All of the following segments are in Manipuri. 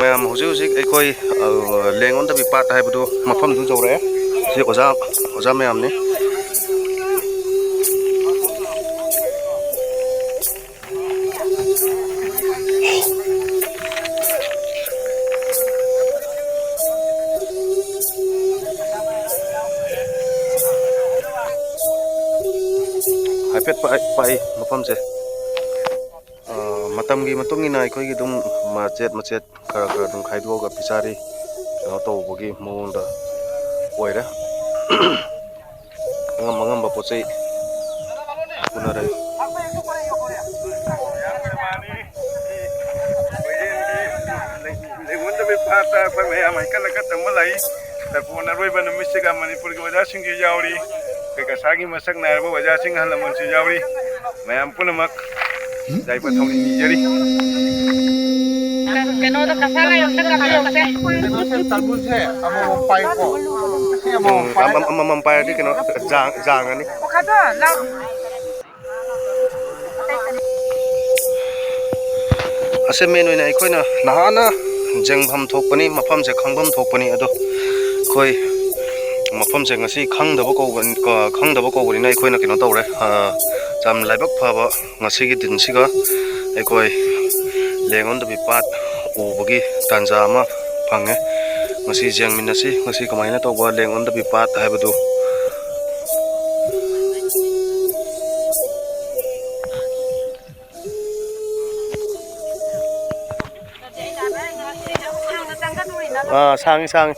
मैम हूँ अखोई लेंगोन तभी पाट है मफम जौरे ओजा ओजा मैम ने हाइफेट पाई मफम से मतमगी मतुंगिना अखोई दुम मचेत मचेत खरा खरा दुम खाइदोगा पिचारी कनो तौबगी मौंदा ओइरे angam angam pochai punare lagoon तभी पाता पर मैं हम इकल्ला कतम मलाई तपुना रोइबा नमिसिगा मणिपुर के वजह सिंह की यावरी के सागी मसक नायब वजह सिंह हल मनसी यावरी मैं हम पुनमक जाइबा थौनी निजरी केनो तो कसागा योसे तरबूज है अमो पाई को अमम पाई दी केनो जांग ani ओखादा ला असे मेन ओइना अखोइना नहाना जंगभम थोकपनी मफम से खंगभम थोकपनी अदो खोई मफम से ngasi खंगदब कौबनिना अखोइना केनो तौरे जाम लाइबक फबा ngasi gi दिन सिगा अखोई लेंगोन दबि पाट उबगी तांजा अमा fungi ngasi jengminasi ngasi kamaina tौबा Langone दबि पाट हाइबदु सांगी सांगी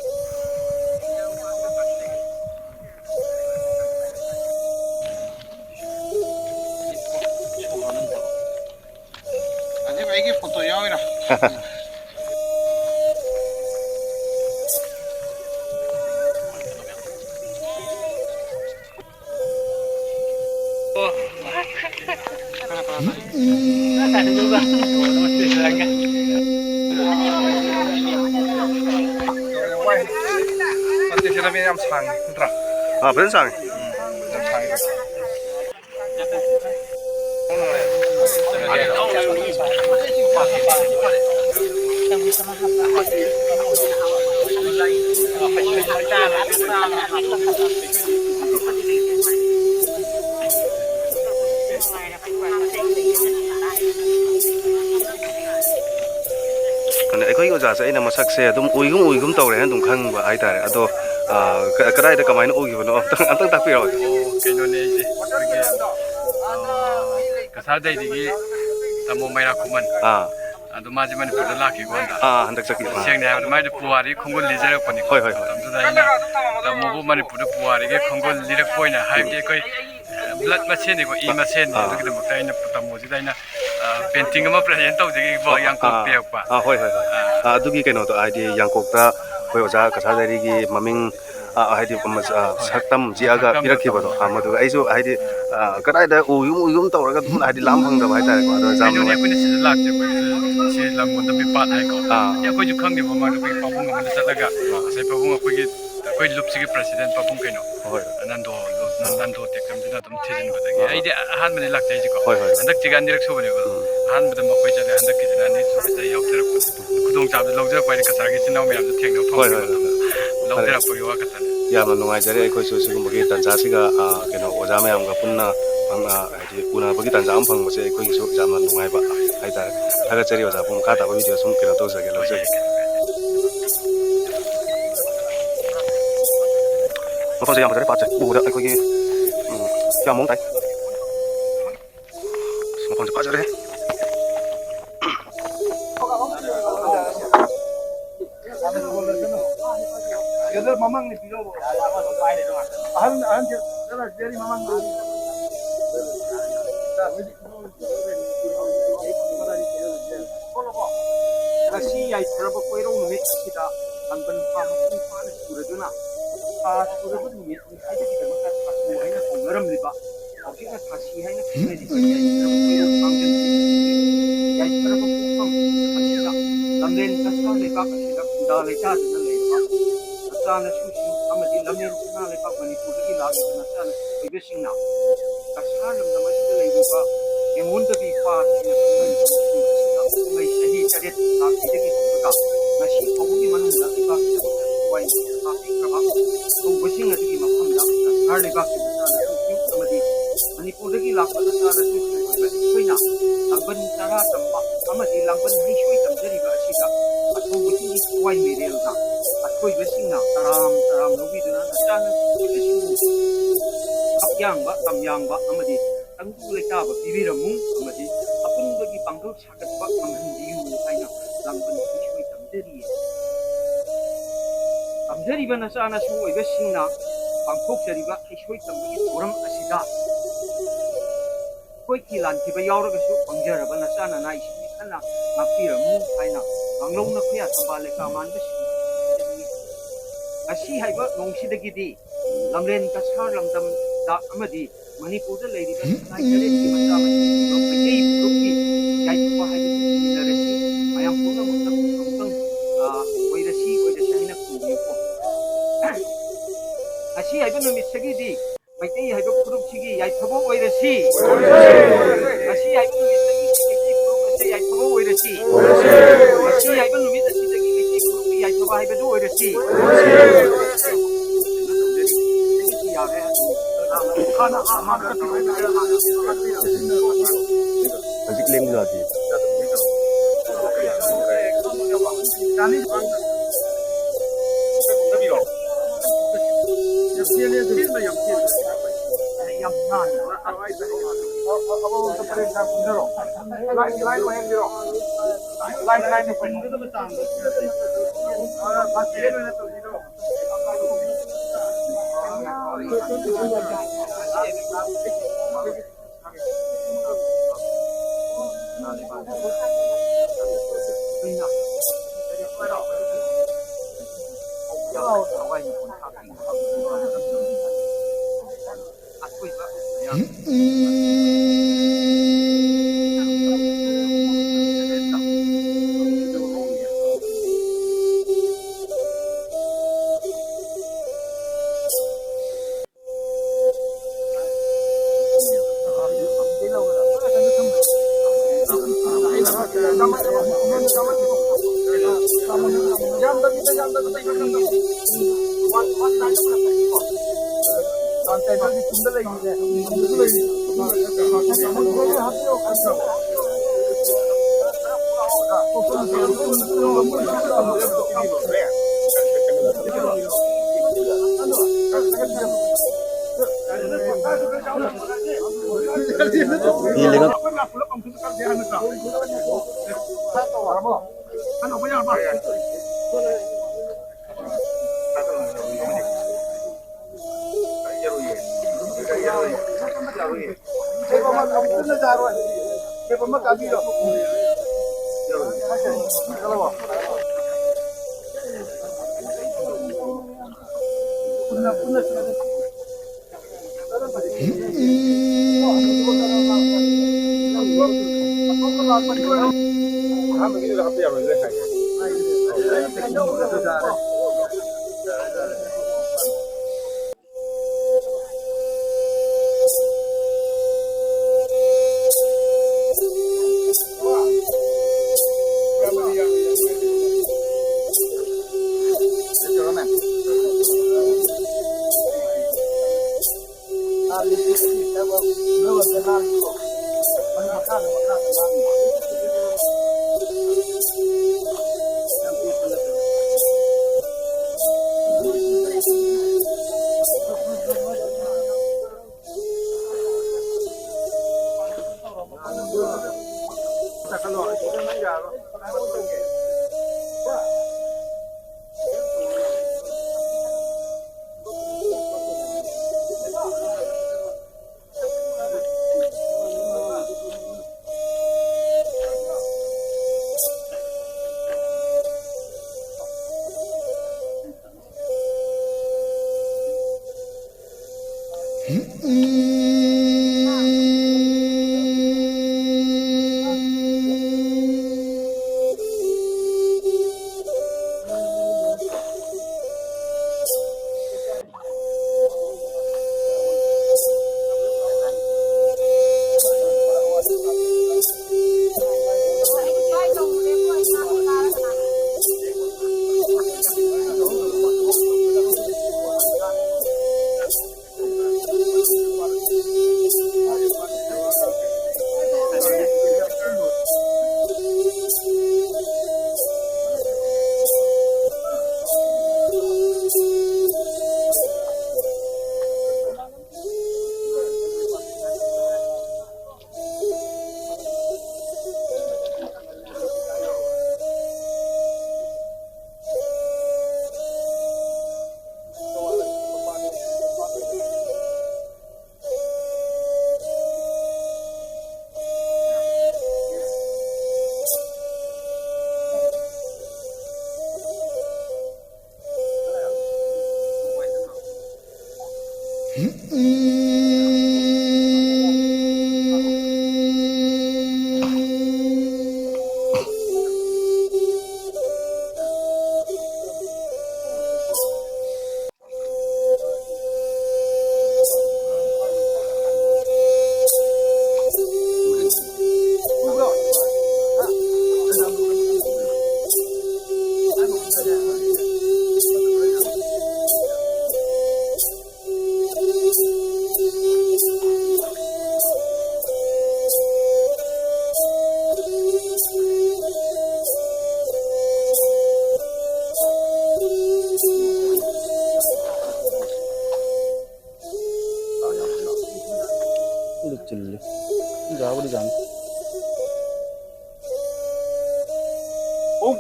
अजी भाई की photo यावेरा nanti sila may am sang tra bener sang अखोई ओजा से अना मसक से उइगुम तौरे दुम खंगबा हाइतारे अदो कदाइदा कमाइना उगिबनो अंतंग ताकपिरो केनोने जे कसादैदिगी तमो मैरा खुमन अदो माजे मणिपुर लाखि गोंदा हंदक चकी सेंगने हाबद माइदे पुवारी खुंगुल लिजरक पनि होय होय तमजुदाइना तमोबु मणिपुर पुवारी गे खुंगुल लिरक पोइना हाइबदे कोइ ब्लड मसेन को ई मसेन दुगिद मक्ताइना तमोजिदाइना पेंटिंग अमा प्रेजेंट तौजगी बो यांको पेयकपा होय होय अदुगी केनो तो आइडी यांकोकता होय ओजा कसादैरी गी ममिंग हाइदी सक्तम जियागा पिरखिबदो मदुगा आइसु हाइदी कदाइदा उयुम तौरगा दुम हाइदी लाम फंगदबा हाइतारे को अदो जाम ने कुनि सिज लाक्ते सि लंगोन द पिपात हाइ को या कोइ जु खंगदे ममा कोइ पाबुंग अमन चलगा से पाबुंग कोइ लुपसिगे प्रेसिडेंट पाबुंग कैनो होय नंदो टेकम दिना तुम थिजिन बदगे आइदे अहान मने लाक्ते जिको होय होय हंदक जिगा निरक सोबने को अहान बद मकोइ चले हंदक किजना नि सोबे याउतरक खुदोंग चाब लौजर पाइ कसागी सिनाव म्याम थेंगनो होय होय लौजर पगि वा कतन याम नुंगाइजरे अखोइ सुसुगुमबगी तंजासिगा केनो ओजा मैमगा पुन्ना हाइदी उनाबगी तंजा अम फंगबसे अखोइ सु याम नुंगाइबा हाइतारे थागचरी ओजा पुम खाता वीडियो सुम केनो तौजगे लौजगे मफसे याम जरे पाचे उदा अखोइ याम मोंग ताइ मफसे पाजरे Jadi mamang ni pilo. Ahan jadi mamang. Kasi ay terba koiro numit kita ang banpam kung paano suraduna. Suradun numit ay kita magkakasuhay na pangaram liba. Kasi na kasi ay na pwede ay terba koiro panggan. Ay terba kung kasi na lamden kasma liba kasi na dalay sa na liba. Sana sushi amati lamden na liba Manipur ki lagi na sana ibesing na. Kasalam na masih lagi liba. Yang untuk di part yang ꯇꯔꯦꯠ ꯂꯥꯛꯈꯤꯗꯒꯤ ꯍꯧꯔꯒ ꯉꯁꯤ ꯐꯥꯎꯕꯒꯤ ꯃꯅꯨꯡꯗ ꯂꯩꯕꯥꯛꯀꯤꯗꯃꯛꯇ ꯊꯋꯥꯏ ꯊꯥꯕꯤꯈ꯭ꯔꯕ ꯊꯧꯕꯁꯤꯡ ꯑꯗꯨꯒꯤ ꯃꯐꯝꯗ ꯁꯍꯔ ꯂꯩꯕꯥꯛꯀꯤ ꯃꯆꯥꯅꯁꯨꯁꯤꯡ ꯑꯃꯗꯤ ꯃꯅꯤꯄꯨꯔꯗꯒꯤ ꯂꯥꯛꯄ ꯃꯆꯥꯅꯁꯨꯁꯤꯡ ꯑꯣꯏꯕ ꯑꯩꯈꯣꯏꯅ ꯂꯥꯡꯕꯟ ꯆꯔꯥ ꯇꯝꯕ ꯑꯃꯗꯤ ꯂꯥꯡꯕꯟ ꯍꯩꯁꯣꯏ ꯇꯝꯖꯔꯤꯕ ꯑꯁꯤꯗ ꯑꯊꯧꯕꯁꯤꯡꯒꯤ ꯊꯋꯥꯏ ꯃꯦꯔꯦꯜꯅ ꯑꯊꯣꯏꯕꯁꯤꯡꯅ ꯇꯔꯥꯝ ꯇꯔꯥꯝ ꯂꯧꯕꯤꯗꯨꯅ ꯅꯆꯥꯅꯁꯨꯁꯤꯡꯕꯨ ꯀꯞꯌꯥꯡꯕ ꯇꯝꯌꯥꯡꯕ ꯑꯃꯗꯤ ꯇꯪꯗꯨ ꯂꯩꯇꯥꯕ ꯄꯤꯕꯤꯔꯝꯃꯨ ꯑꯃꯗꯤ ꯑꯄꯨꯟꯕꯒꯤ ꯄꯥꯡꯒꯜ ꯁꯥꯒꯠꯄ ꯉꯝꯍꯟꯕꯤꯌꯨ ꯍꯥꯏꯅ ꯂꯥꯡꯕꯟ ꯍꯩꯁꯣꯏ ꯇꯝꯖꯔꯤꯌꯦ ꯇꯝꯖꯔꯤꯕ ꯅꯆꯥꯅꯁꯨ ꯑꯣꯏꯕꯁꯤꯡꯅ ꯄꯥꯡꯊꯣꯛꯆꯔꯤꯕ ꯍꯩꯁꯣꯏ ꯇꯝꯕꯒꯤ ꯊꯧꯔꯝ ꯑꯁꯤꯗ ꯑꯩꯈꯣꯏꯒꯤ ꯂꯥꯟꯈꯤꯕ ꯌꯥꯎꯔꯒꯁꯨ ꯄꯪꯖꯔꯕ ꯅꯆꯥꯅ ꯅꯥꯏꯁꯤꯡꯒꯤ ꯈꯟꯅ ꯉꯥꯛꯄꯤꯔꯝꯃꯨ ꯍꯥꯏꯅ ꯉꯥꯡꯂꯧꯅ ꯈꯨꯌꯥ ꯊꯝꯕꯥꯜ ꯂꯩꯀꯥ ꯃꯥꯟꯕꯁꯤꯡ ꯉꯁꯤ ꯍꯥꯏꯕ ꯅꯣꯡꯁꯤꯗꯒꯤꯗꯤ ꯂꯝꯂꯦꯟ ꯀꯁꯥꯔ ꯂꯝꯗꯝꯗ ꯑꯃꯗꯤ ꯃꯅꯤꯄꯨꯔꯗ ꯂꯩꯔꯤꯕ ꯁꯅꯥꯏ ꯇꯔꯦꯠꯀꯤ ꯃꯆꯥ ꯃꯁꯨꯁꯤꯡ ꯃꯩꯇꯩ ꯐꯨꯔꯨꯞꯀꯤ ꯌꯥꯏꯐꯕ ꯍꯥꯏꯕꯗꯨ ꯊꯤꯃꯤꯟꯅꯔꯁꯤ ꯃꯌꯥꯝ ꯄꯨꯝꯅꯃꯛꯇ ꯑꯃꯨꯛꯇꯪ ꯑꯣꯏꯔꯁꯤ ꯍꯥꯏꯅ ꯈꯨꯝꯕꯤꯌꯨꯀꯣ ꯉꯁꯤ ꯍꯥꯏꯕ ꯅꯨꯃꯤꯠꯁꯤꯒꯤꯗꯤ ꯃꯩꯇꯩ ꯍꯥꯏꯕ ꯐꯨꯔꯨꯞꯁꯤꯒꯤ ꯌꯥꯏꯐꯕ ꯑꯣꯏꯔꯁꯤ ꯉꯁꯤ ꯍꯥꯏꯕ ꯅꯨꯃꯤꯠꯇꯒꯤ ꯃꯩꯇꯩ ꯐꯨꯔꯨꯞ ꯑꯁꯤ ꯌꯥꯏꯐꯕ ꯑꯣꯏꯔꯁꯤ ꯉꯁꯤ ꯍꯥꯏꯕ ꯅꯨꯃꯤꯠ ꯑꯁꯤꯗꯒꯤ ꯃꯩꯇꯩ ꯐꯨꯔꯨꯞꯀꯤ ꯌꯥꯏꯐꯕ ꯍꯥꯏꯕꯗꯨ ꯑꯣꯏꯔꯁꯤ ꯌꯥꯔꯦ ꯍꯧꯖꯤꯛ ꯂꯦꯝꯒꯗꯤ 가버리잖아.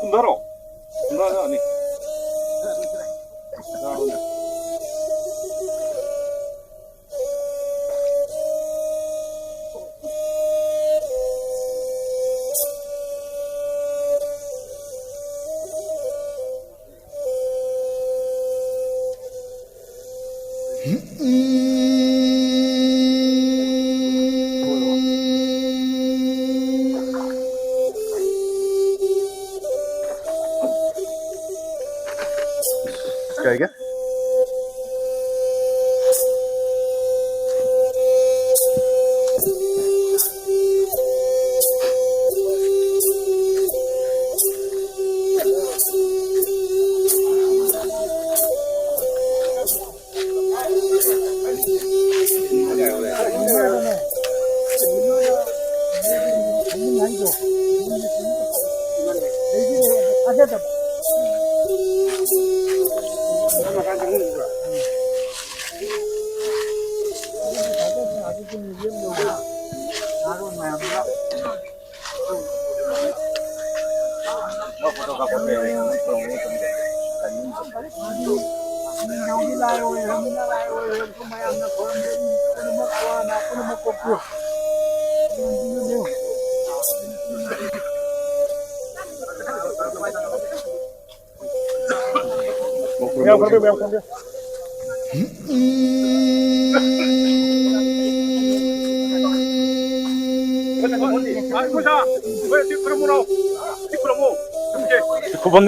군다로. 군다가 아니. क्या है क्या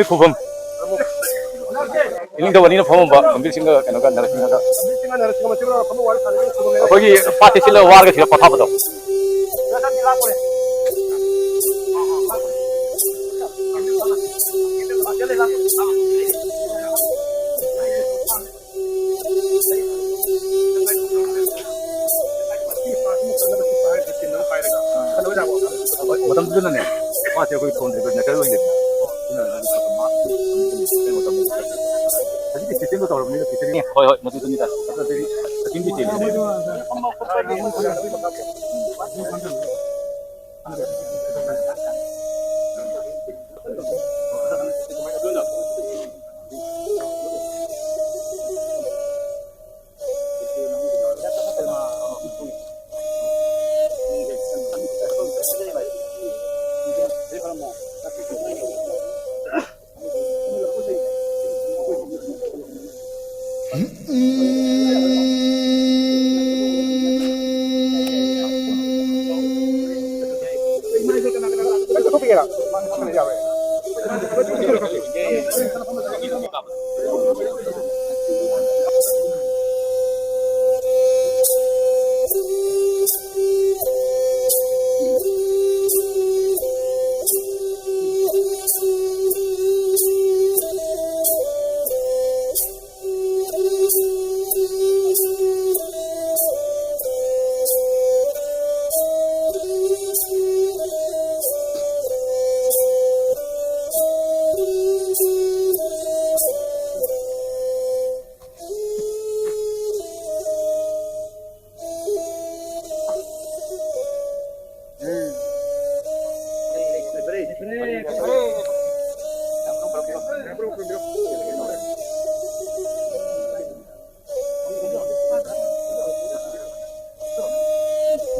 Kubam. Ini daw kanina pamo ba? Kambil singa ano ka narating ka. Pagi pati sila warga sila patha daw. Matam dun na ne. Pati ko phone de ko na kayo hindi. Hoy, matutulita. Hindi din.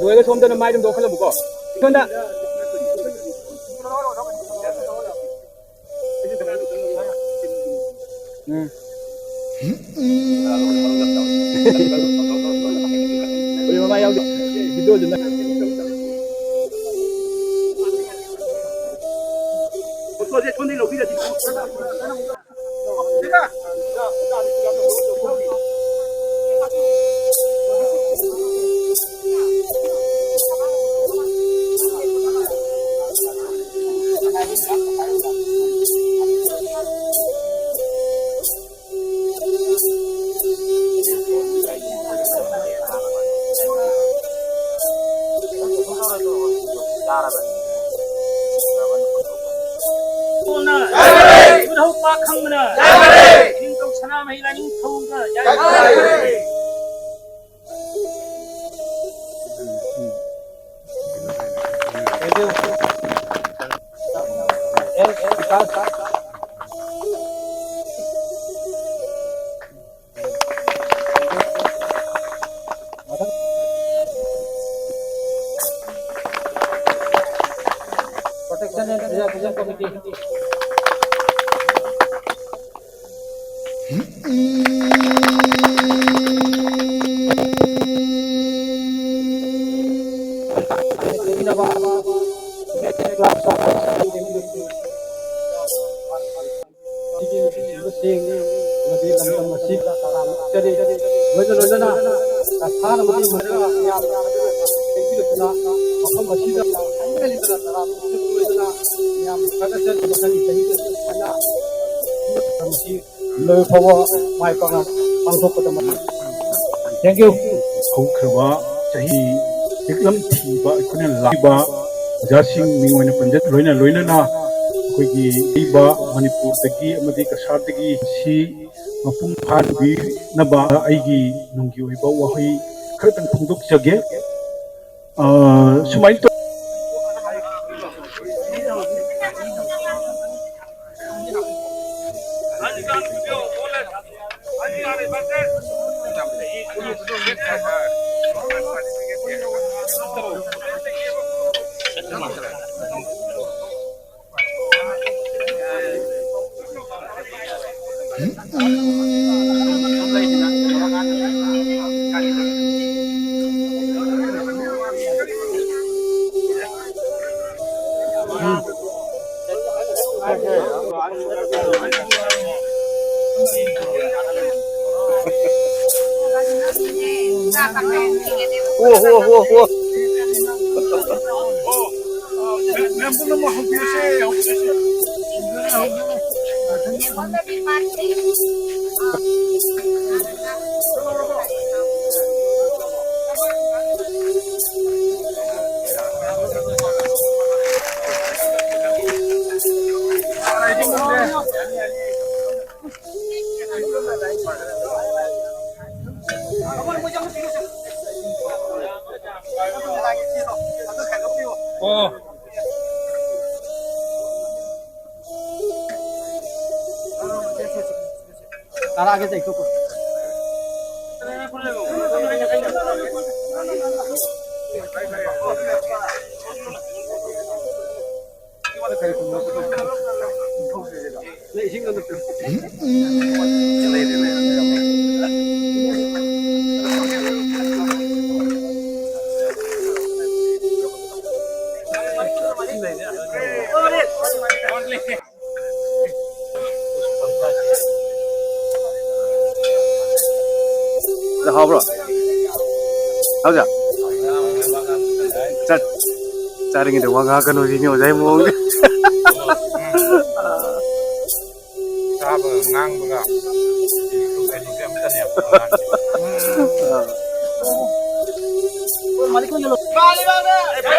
너희가 좀 전에 말 좀 더 흘려 먹어. 그런다. 우리 엄마 여기 비디오 준다. 어제 돈이 로비다 지금. 내가 Protection and Preservation Committee. Thank you. ꯍꯧꯈ꯭ꯔꯕ ꯆꯍꯤ ꯂꯤꯛꯂꯝ ꯊꯤꯕ ꯑꯩꯈꯣꯏꯅ ꯂꯥꯛꯏꯕ ꯑꯣꯖꯥꯁꯤꯡ ꯃꯤꯡ ꯑꯣꯏꯅ ꯂꯣꯏꯅꯅ ꯑꯩꯈꯣꯏꯒꯤ ꯂꯩꯕ ꯃꯅꯤꯄꯨꯔꯗꯒꯤ ꯑꯃꯗꯤ ꯀꯁꯥꯔꯗꯒꯤ ꯁꯤ ꯃꯄꯨꯡ ꯐꯥꯍꯟꯕꯤꯅꯕ ꯑꯩꯒꯤ ꯅꯨꯡꯒꯤ ꯑꯣꯏꯕ ꯋꯥꯍꯩ ꯈꯔꯇꯪ ꯐꯣꯡꯗꯣꯛꯆꯒꯦ ꯁꯨꯃꯥꯏꯅ ꯇꯧ Hao ja. Cari gitu wanga kan uji nyo jai mo. Sabe ngang baga. Itu kan juga mesti ya. Balik ko na. Balik.